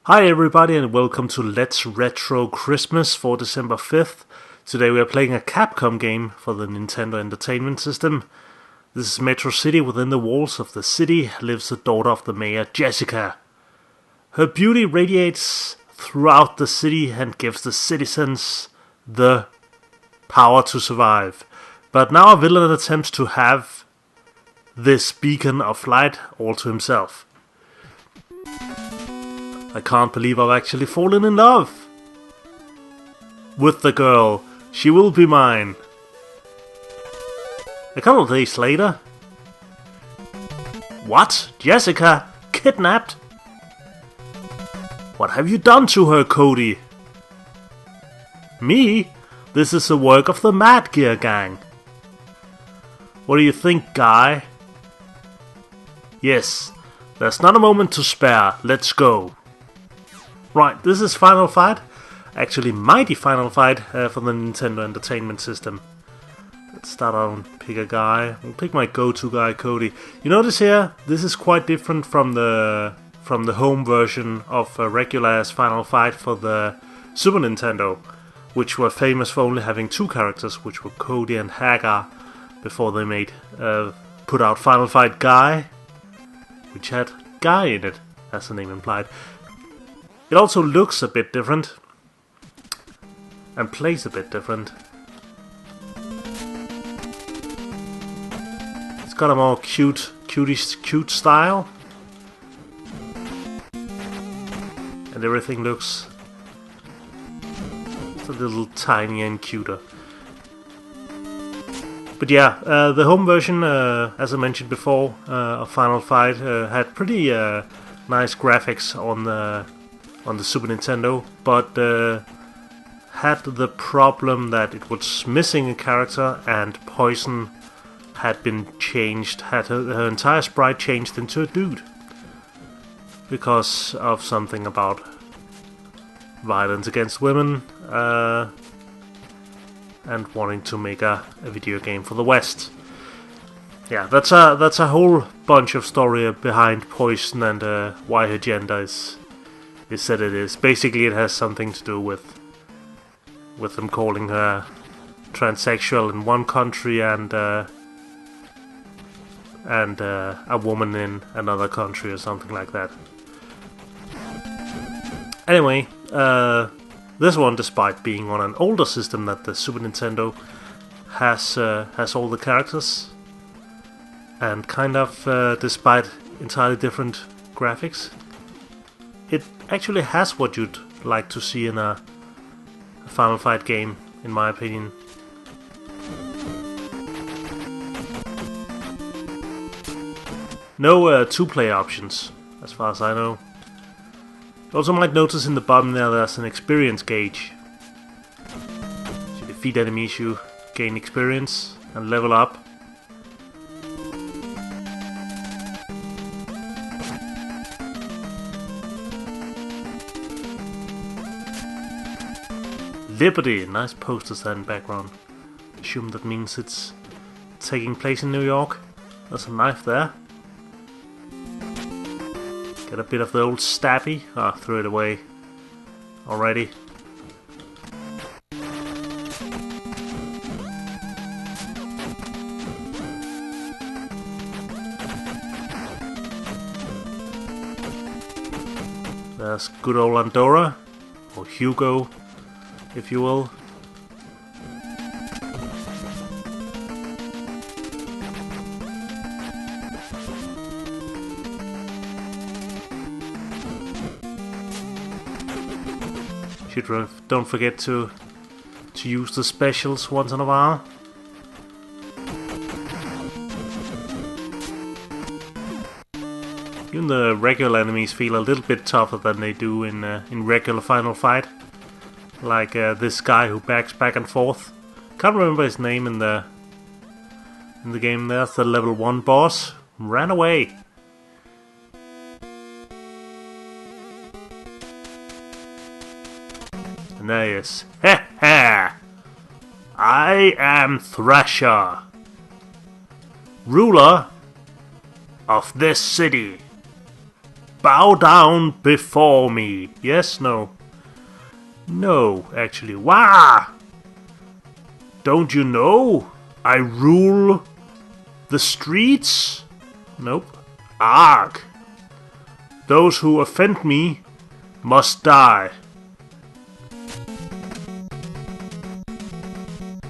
Hi everybody and welcome to Let's Retro Christmas for December 5th. Today we are playing a Capcom game for the Nintendo Entertainment System. This is Metro City. Within the walls of the city lives the daughter of the mayor, Jessica. Her beauty radiates throughout the city and gives the citizens the power to survive. But now a villain attempts to have this beacon of light all to himself. I can't believe I've actually fallen in love with the girl. She will be mine. A couple of days later. What? Jessica? Kidnapped? What have you done to her, Cody? Me? This is the work of the Mad Gear gang. What do you think, guy? Yes, there's not a moment to spare. Let's go. Right, this is Final Fight. Actually, Mighty Final Fight for the Nintendo Entertainment System. Let's start out and pick a guy. I'll pick my go-to guy, Cody. You notice here, this is quite different from the home version of regular as Final Fight for the Super Nintendo, which were famous for only having two characters, which were Cody and Hagar, before they made put out Final Fight Guy, which had Guy in it, as the name implied. It also looks a bit different and plays a bit different. It's got a more cute style, and everything looks a little tinier and cuter. But yeah, the home version, as I mentioned before, of Final Fight had pretty nice graphics on the Super Nintendo, but had the problem that it was missing a character, and Poison had been changed, had her entire sprite changed into a dude because of something about violence against women and wanting to make a video game for the West. Yeah, that's a whole bunch of story behind Poison and why her gender is said it is. Basically, it has something to do with them calling her transsexual in one country and a woman in another country or something like that. Anyway, this one, despite being on an older system that the Super Nintendo has all the characters, and kind of despite entirely different graphics, it actually has what you'd like to see in a Final Fight game, in my opinion. No two-player options, as far as I know. You also might notice in the bottom there's an experience gauge. As you defeat enemies, you gain experience and level up. Liberty, nice posters there in the background. Assume that means it's taking place in New York. There's a knife there. Get a bit of the old stabby. Threw it away already. There's good old Andorra, or Hugo, if you will. Don't forget to use the specials once in a while. Even the regular enemies feel a little bit tougher than they do in regular Final Fight. Like this guy who backs back and forth. Can't remember his name in the game. There's the level 1 boss. Ran away. And there he is. Ha ha! I am Thrasher, ruler of this city. Bow down before me. Yes, no. No, actually. Wah! Don't you know? I rule the streets? Nope. Arg! Those who offend me must die.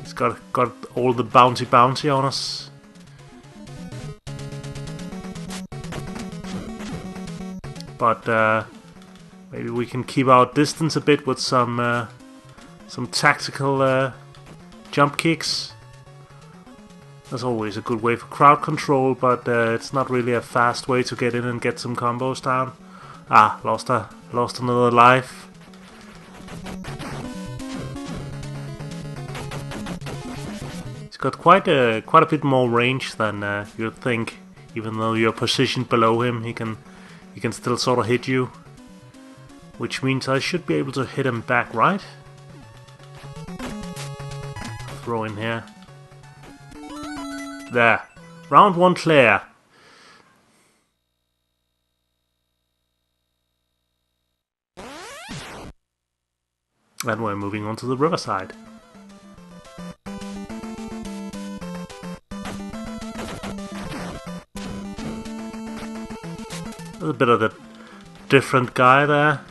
It's got all the bounty on us. But maybe we can keep our distance a bit with some tactical jump kicks. That's always a good way for crowd control, but it's not really a fast way to get in and get some combos down. Ah, lost another life. He's got quite a bit more range than you'd think. Even though you're positioned below him, he can still sort of hit you. Which means I should be able to hit him back, right? Throw in here. There. Round 1 clear. And we're moving on to the riverside. There's a bit of a different guy there.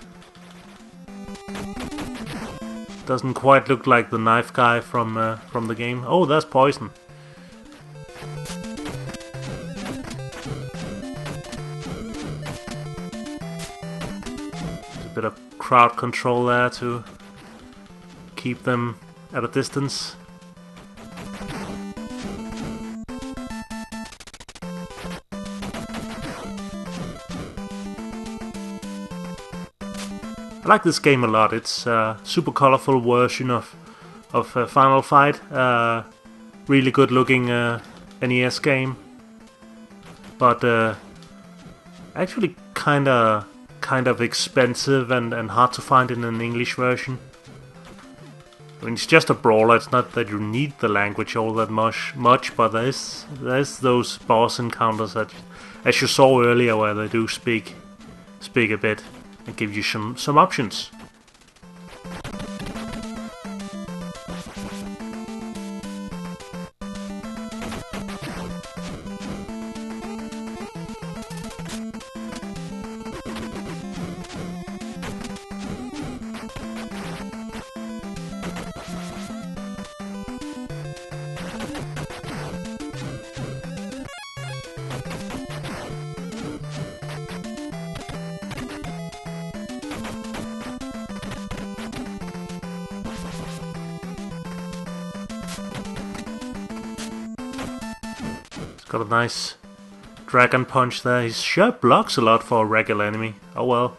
Doesn't quite look like the knife guy from the game. Oh, that's poison. There's a bit of crowd control there to keep them at a distance. I like this game a lot. It's a super colorful version of Final Fight. Really good looking NES game, but actually kind of expensive and hard to find in an English version. I mean, it's just a brawler. It's not that you need the language all that much, but there's those boss encounters that, as you saw earlier, where they do speak a bit and give you some options. Got a nice dragon punch there. He sure blocks a lot for a regular enemy. Oh well.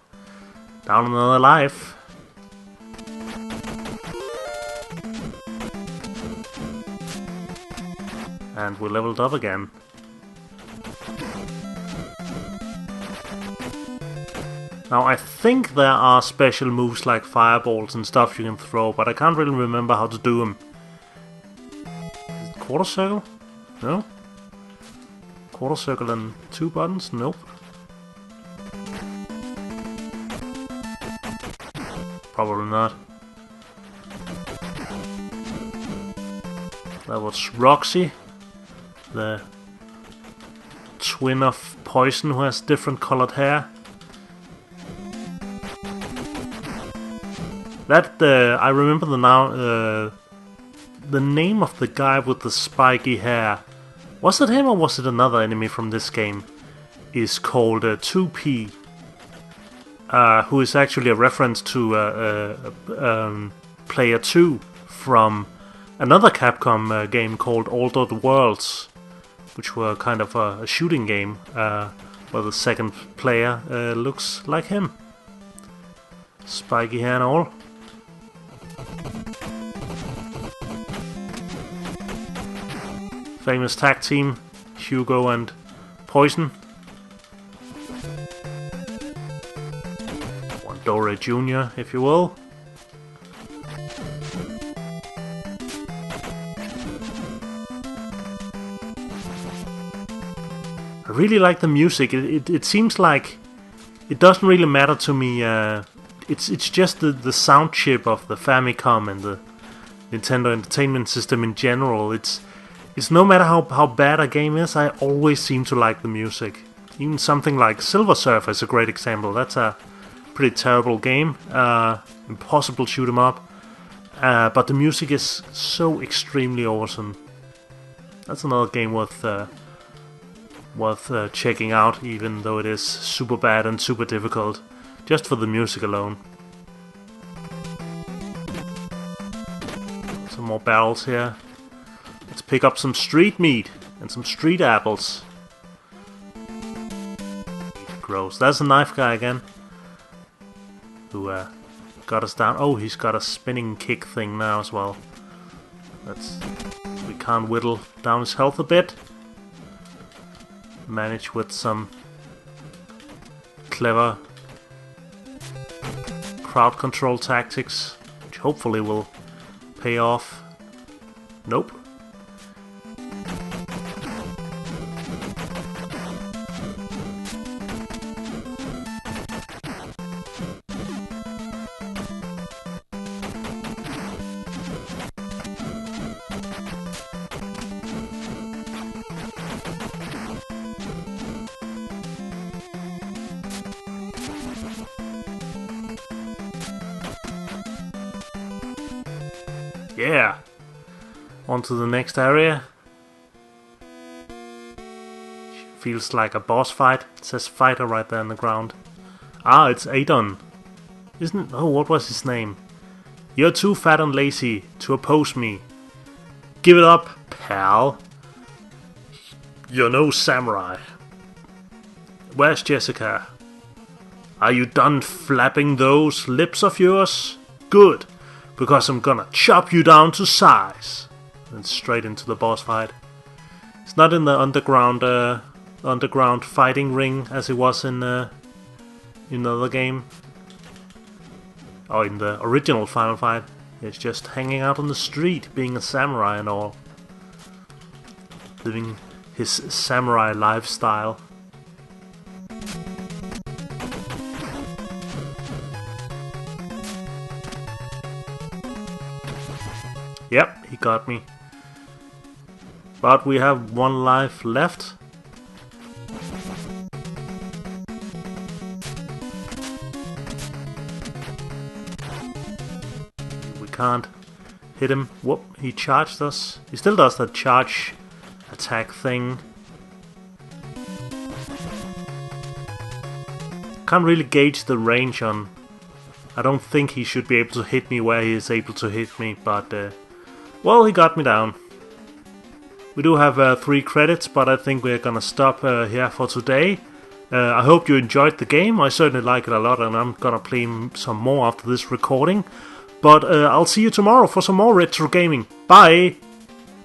Down another life. And we leveled up again. Now I think there are special moves like fireballs and stuff you can throw, but I can't really remember how to do them. Is it quarter circle? No? Quarter circle and 2 buttons? Nope. Probably not. That was Roxy, the twin of Poison, who has different colored hair. That I remember the name of the guy with the spiky hair. Was it him or was it another enemy from this game? Is called 2P, who is actually a reference to Player 2 from another Capcom game called Altered Worlds, which were kind of a shooting game where the second player looks like him. Spiky hair and all. Famous tag team, Hugo and Poison. One Dore Jr., if you will. I really like the music. It seems like it doesn't really matter to me. It's just the sound chip of the Famicom and the Nintendo Entertainment System in general. It's no matter how bad a game is, I always seem to like the music. Even something like Silver Surfer is a great example. That's a pretty terrible game, impossible to shoot 'em up, but the music is so extremely awesome. That's another game worth checking out, even though it is super bad and super difficult, just for the music alone. Some more barrels here. Let's pick up some street meat and some street apples. Gross. There's a knife guy again, who got us down. Oh, he's got a spinning kick thing now as well. We can't whittle down his health a bit. Manage with some clever crowd control tactics, which hopefully will pay off. Nope. Yeah! On to the next area. Feels like a boss fight. It says fighter right there on the ground. Ah, it's Adon. Isn't it? Oh, what was his name? You're too fat and lazy to oppose me. Give it up, pal. You're no samurai. Where's Jessica? Are you done flapping those lips of yours? Good. Because I'm gonna chop you down to size. And straight into the boss fight. It's not in the underground fighting ring as it was in the other game. Or in the original Final Fight. It's just hanging out on the street, being a samurai and all. Living his samurai lifestyle. Yep, he got me. But we have one life left. We can't hit him. Whoop, he charged us. He still does that charge attack thing. Can't really gauge the range on. I don't think he should be able to hit me where he is able to hit me, but well, he got me down. We do have 3 credits, but I think we're gonna stop here for today. I hope you enjoyed the game. I certainly like it a lot, and I'm gonna play some more after this recording. But I'll see you tomorrow for some more retro gaming. Bye!